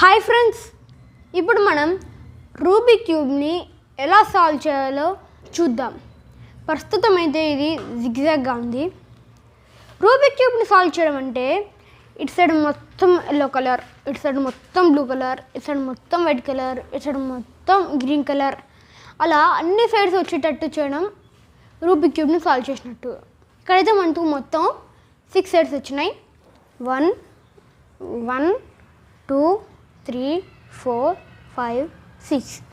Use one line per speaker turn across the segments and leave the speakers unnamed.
Hi friends, ఇప్పుడు మనం Rubik క్యూబ్ని ఎలా సాల్వ్ చేయాలో చూద్దాం. ప్రస్తుతం అయితే ఇది జిగ్జాగ్గా ఉంది. రూబిక్ క్యూబ్ని సాల్వ్ చేయడం అంటే ఇటు సైడ్ మొత్తం ఎల్లో కలర్, ఇటు సైడ్ మొత్తం బ్లూ కలర్, ఇటు సైడ్ మొత్తం వైట్ కలర్, ఇటు సైడ్ మొత్తం గ్రీన్ కలర్, అలా అన్ని సైడ్స్ వచ్చేటట్టు చేయడం రూబిక్ క్యూబ్ని సాల్వ్ చేసినట్టు. ఇక్కడైతే మనకు మొత్తం 6 సైడ్స్ వచ్చినాయి. 1 1 2 3 4 5 6.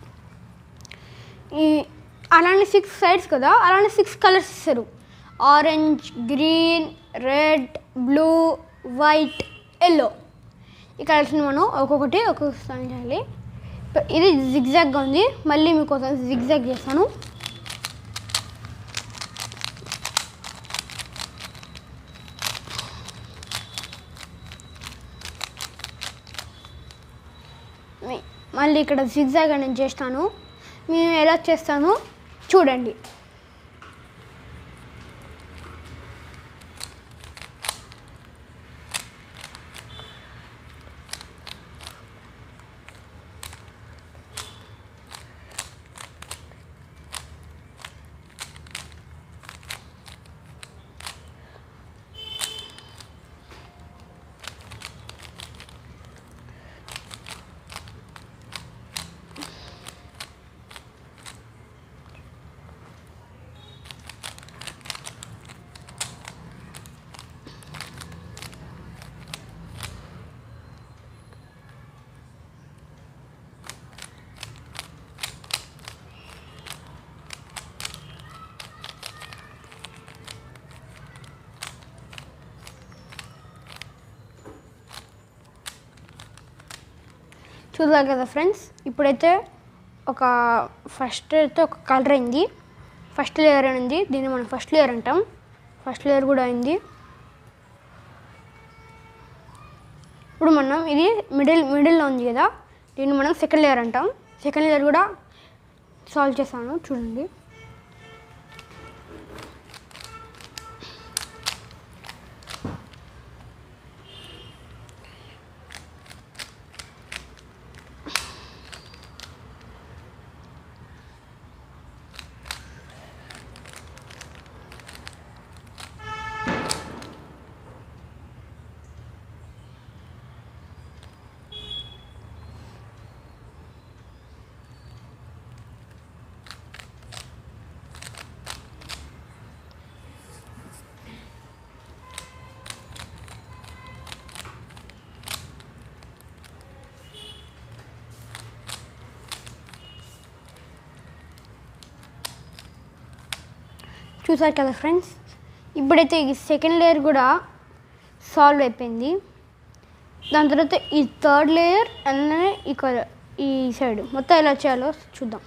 అలానే 6 సైడ్స్ కదా, అలానే 6 కలర్స్ ఇస్తారు. Orange, green, red, blue, white, yellow. ఈ కలర్స్ని మనం ఒక్కొక్కటి ఒక్కొక్కసారి చేయాలి. ఇది జిగ్జాగ్గా ఉంది, మళ్ళీ మీకోసం జిగ్జాగ్ చేస్తాను. మళ్ళీ ఇక్కడ జిగ్జాగ్ నేను చేస్తాను, నేను ఎలా చేస్తానో చూడండి. చూద్దాం కదా ఫ్రెండ్స్, ఇప్పుడైతే ఫస్ట్ అయితే ఒక కలర్ అయింది, ఫస్ట్ లేయర్ అయింది. దీన్ని మనం ఫస్ట్ లేయర్ అంటాం. ఫస్ట్ లేయర్ కూడా అయింది. ఇప్పుడు మనం ఇది మిడిల్లో ఉంది కదా, దీన్ని మనం సెకండ్ లేయర్ అంటాం. సెకండ్ లేయర్ కూడా సాల్వ్ చేస్తాను చూడండి. చూసారు కదా ఫ్రెండ్స్, ఇప్పుడైతే ఈ సెకండ్ లేయర్ కూడా సాల్వ్ అయిపోయింది. దాని తర్వాత ఈ థర్డ్ లేయర్ అలానే ఈ సైడ్ మొత్తం ఎలా చేయాలో చూద్దాం.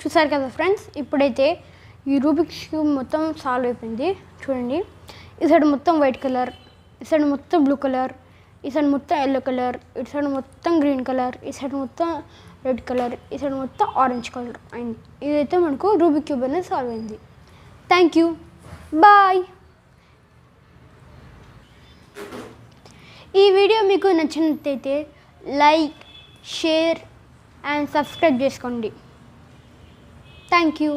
చూసారు కదా ఫ్రెండ్స్, ఇప్పుడైతే ఈ రూబిక్ క్యూబ్ మొత్తం సాల్వ్ అయిపోయింది. చూడండి, ఈ సైడ్ మొత్తం వైట్ కలర్, ఈ సైడ్ మొత్తం బ్లూ కలర్, ఈ సైడ్ మొత్తం ఎల్లో కలర్, ఇటు సైడ్ మొత్తం గ్రీన్ కలర్, ఈ సైడ్ మొత్తం రెడ్ కలర్, ఈ సైడ్ మొత్తం ఆరెంజ్ కలర్ అయింది. ఇదైతే మనకు రూబిక్ క్యూబ్ అనేది సాల్వ్ అయింది. Thank you, bye. ఈ వీడియో మీకు నచ్చినట్లయితే లైక్, షేర్ అండ్ సబ్స్క్రైబ్ చేసుకోండి. Thank you.